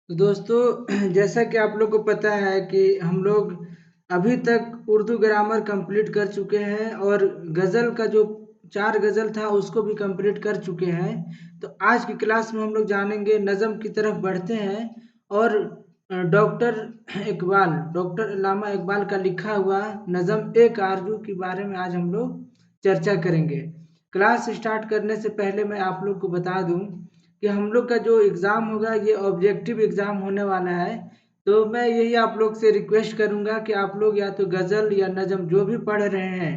तो दोस्तों जैसा कि आप लोग को पता है कि हम लोग अभी तक उर्दू ग्रामर कंप्लीट कर चुके हैं और गज़ल का जो 4 गज़ल था उसको भी कंप्लीट कर चुके हैं। तो आज की क्लास में हम लोग जानेंगे नज़म की तरफ बढ़ते हैं और डॉक्टर अल्लामा इकबाल का लिखा हुआ नज़म एक आरज़ू के बारे में आज हम लोग चर्चा करेंगे। क्लास स्टार्ट करने से पहले मैं आप लोग को बता दूं कि हम लोग का जो एग्ज़ाम होगा ये ऑब्जेक्टिव एग्ज़ाम होने वाला है। तो मैं यही आप लोग से रिक्वेस्ट करूँगा कि आप लोग या तो गज़ल या नज़म जो भी पढ़ रहे हैं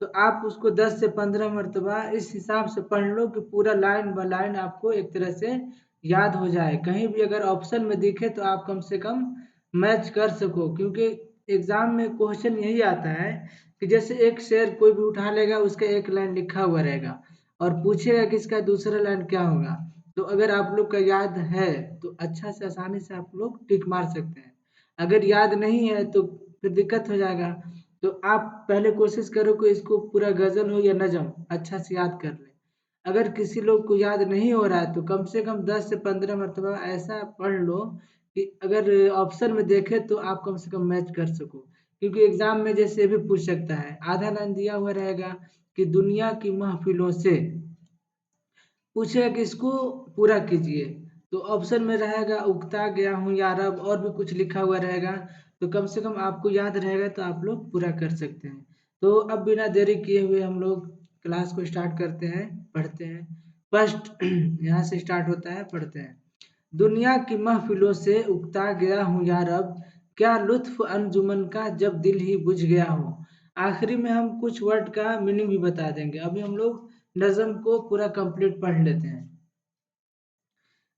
तो आप उसको 10 से 15 मरतबा इस हिसाब से पढ़ लो कि पूरा लाइन बाय लाइन आपको एक तरह से याद हो जाए। कहीं भी अगर ऑप्शन में दिखे तो आप कम से कम मैच कर सको, क्योंकि एग्ज़ाम में क्वेश्चन यही आता है कि जैसे एक शेर कोई भी उठा लेगा, उसका एक लाइन लिखा हुआ रहेगा और पूछेगा कि इसका दूसरा लाइन क्या होगा। तो अगर आप लोग का याद है तो अच्छा से आसानी से आप लोग टिक मार सकते हैं। अगर याद नहीं है तो फिर दिक्कत हो जाएगा। तो आप पहले कोशिश करो कि इसको पूरा गज़ल हो या नज़म अच्छा से याद कर लें। अगर किसी लोग को याद नहीं हो रहा है तो कम से कम 10 से 15 मरतबा ऐसा पढ़ लो कि अगर ऑप्शन में देखे तो आप कम से कम मैच कर सको। क्योंकि एग्ज़ाम में जैसे भी पूछ सकता है, आधा लाइन दिया हुआ रहेगा कि दुनिया की महफ़िलों से पूछेगा कि इसको पूरा कीजिए। तो ऑप्शन में रहेगा उगता गया हूँ या रब, और भी कुछ लिखा हुआ रहेगा। तो कम से कम आपको याद रहेगा तो आप लोग पूरा कर सकते हैं। तो अब बिना देरी किए हुए हम लोग क्लास को स्टार्ट करते हैं, पढ़ते हैं। फर्स्ट यहाँ से स्टार्ट होता है, पढ़ते हैं। दुनिया की महफिलों से उगता गया हूँ या रब, क्या लुत्फ अंजुमन का जब दिल ही बुझ गया हो। आखिरी में हम कुछ वर्ड का मीनिंग भी बता देंगे। अभी हम लोग नज़म को पूरा कंप्लीट पढ़ लेते हैं।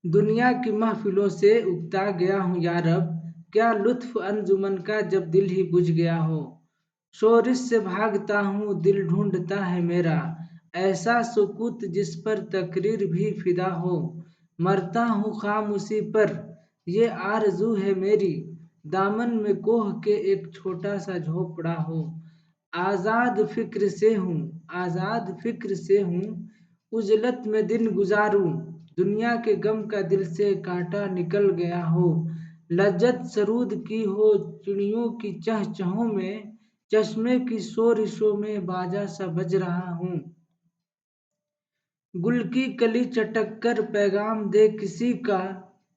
दुनिया की महफिलों से उगता गया हूँ या रब, क्या लुत्फ अंजुमन का जब दिल ही बुझ गया हो। शोरिश से भागता हूँ दिल ढूंढता है मेरा, ऐसा सुकूत जिस पर तकरीर भी फिदा हो। मरता हूँ खामोशी पर ये आरज़ू है मेरी, दामन में कोह के एक छोटा सा झोपड़ा हो। आज़ाद फिक्र से हूँ उजलत में दिन गुजारूं, दुनिया के गम का दिल से कांटा निकल गया हो। लज्जत सरूद की हो चिड़ियों की चहचहों में, चश्मे की शोरिशों में बाजा सा बज रहा हूँ। गुल की कली चटक कर पैगाम दे किसी का,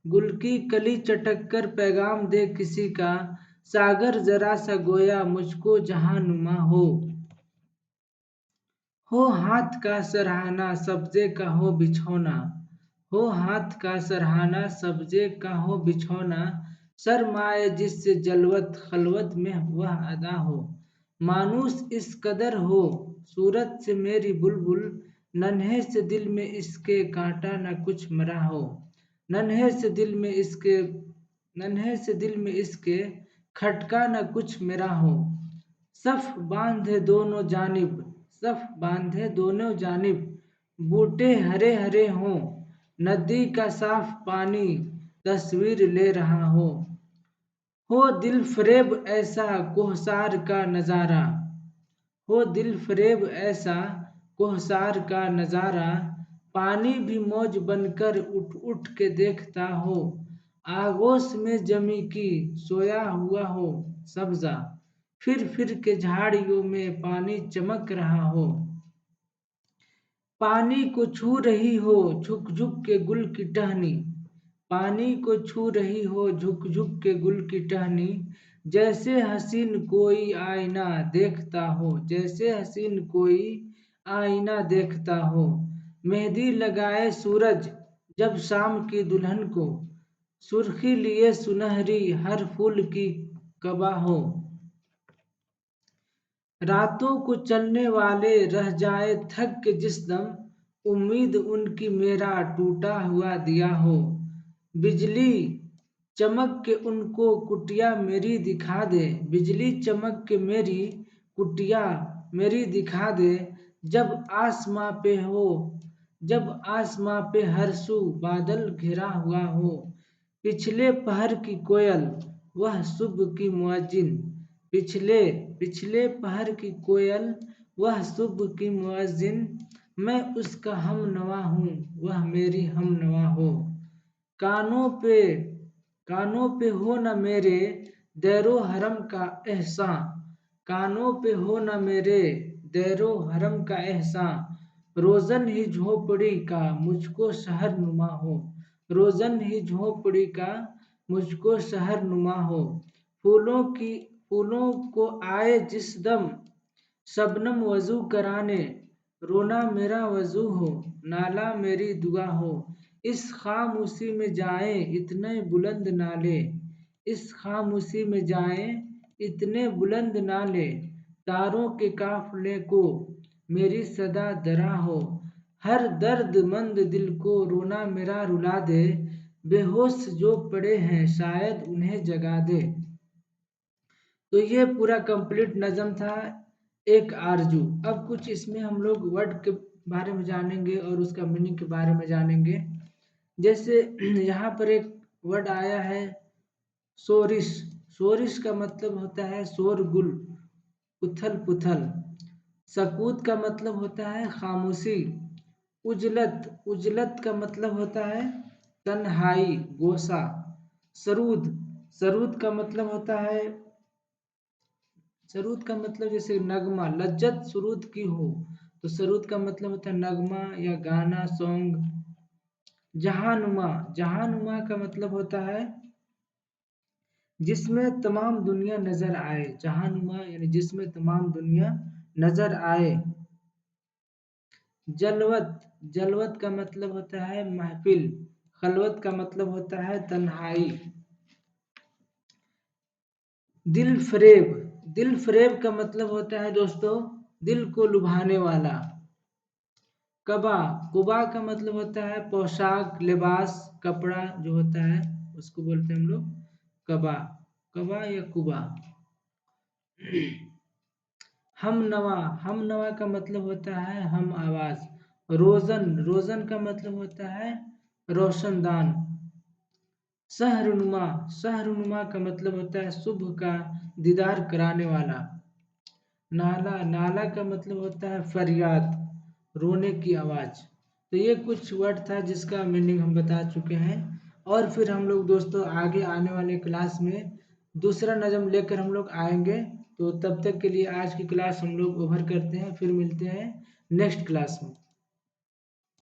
गुल की कली चटक कर पैगाम दे किसी का, सागर जरा सा गोया मुझको जहां नुमा हो हाथ का सरहाना सब्जे का हो बिछौना, हो हाथ का सरहाना सब्जे का हो बिछौना, सरमाए जिससे जलवत खलवत में वह अदा हो। मानूस इस कदर हो सूरत से मेरी बुलबुल, नन्हे से दिल में इसके कांटा न कुछ मरा हो। नन्हे से दिल में इसके नन्हे से दिल में इसके खटका न कुछ मेरा हो। सफ बांधे दोनों जानिब, सफ बांधे दोनों जानिब, बूटे हरे हरे हों, नदी का साफ पानी तस्वीर ले रहा हो दिल फरेब ऐसा कोहसार का नजारा, हो दिल फरेब ऐसा कोहसार का नजारा, पानी भी मौज बनकर उठ उठ के देखता हो। आगोश में जमी की सोया हुआ हो सब्जा, फिर के झाड़ियों में पानी चमक रहा हो। पानी को छू रही हो झुक झुक के गुल की टहनी, पानी को छू रही हो झुक झुक के गुल की टहनी, जैसे हसीन कोई आईना देखता हो, जैसे हसीन कोई आईना देखता हो। मेहंदी लगाए सूरज जब शाम की दुल्हन को, सुर्खी लिए सुनहरी हर फूल की कबा हो। रातों को चलने वाले रह जाए थक के जिस दम, उम्मीद उनकी मेरा टूटा हुआ दिया हो। बिजली चमक के उनको कुटिया मेरी दिखा दे, बिजली चमक के मेरी कुटिया मेरी दिखा दे, जब आसमां पे हो, जब आसमां पे हर सू बादल घिरा हुआ हो। पिछले पहर की कोयल वह सुबह की मुअज्जिन, पिछले पिछले पहर की कोयल वह सुबह की मुअज्जिन, मैं उसका हम नवा हूँ वह मेरी हम नवा हो। कानों पे कानों पे हो न मेरे दैरो हरम का एहसां, कानों पे हो न मेरे दैरो हरम का एहसां, रोजन ही झोपड़ी का मुझको शहर नुमा हो, रोजन ही झोपड़ी का मुझको शहर नुमा हो, फूलों को आए जिस दम शबनम वजू कराने, रोना मेरा वजू हो, नाला मेरी दुआ हो, इस खामोशी में जाए इतने बुलंद नाले, इस खामोशी में जाए इतने बुलंद नाले, तारों के काफले को मेरी सदा दरा हो, हर दर्द मंद दिल को रोना मेरा रुला दे, बेहोश जो पड़े हैं शायद उन्हें जगा दे। तो ये पूरा कंप्लीट नज़म था एक आरजू। अब कुछ इसमें हम लोग वर्ड के बारे में जानेंगे और उसका मीनिंग के बारे में जानेंगे। जैसे यहाँ पर एक वर्ड आया है शोरिश। शोरिश का मतलब होता है शोरगुल, उथल पुथल। सकूत का मतलब होता है खामोशी। उजलत, उजलत का मतलब होता है तन्हाई, गोसा। सरूद, सरूद का मतलब होता है, सरूद का मतलब जैसे नगमा, लज्जत सुरूद की हो तो सरूद का मतलब होता है नगमा या गाना, सॉन्ग। जहानुमा, जहानुमा का मतलब होता है जिसमें तमाम दुनिया नजर आए, जहानुमा यानी जिसमें तमाम दुनिया नजर आए। जलवत, जलवत का मतलब होता है महफिल। खलवत का मतलब होता है तन्हाई। दिल फरेब, दिल फरेब का मतलब होता है दोस्तों दिल को लुभाने वाला। कबा, कुबा का मतलब होता है पोशाक, लिबास, कपड़ा जो होता है उसको बोलते हैं हम लोग कबा, कबा या कुबा। हम नवा, हम नवा का मतलब होता है हम आवाज। रोजन, रोजन का मतलब होता है रोशनदान। शहरनुमा, शहरनुमा का मतलब होता है शुभ का दीदार कराने वाला। नाला, नाला का मतलब होता है फरियाद, रोने की आवाज। तो ये कुछ वर्ड था जिसका मीनिंग हम बता चुके हैं। और फिर हम लोग दोस्तों आगे आने वाले क्लास में दूसरा नज़म लेकर हम लोग आएंगे। तो तब तक के लिए आज की क्लास हम लोग ओवर करते हैं, फिर मिलते हैं नेक्स्ट क्लास में।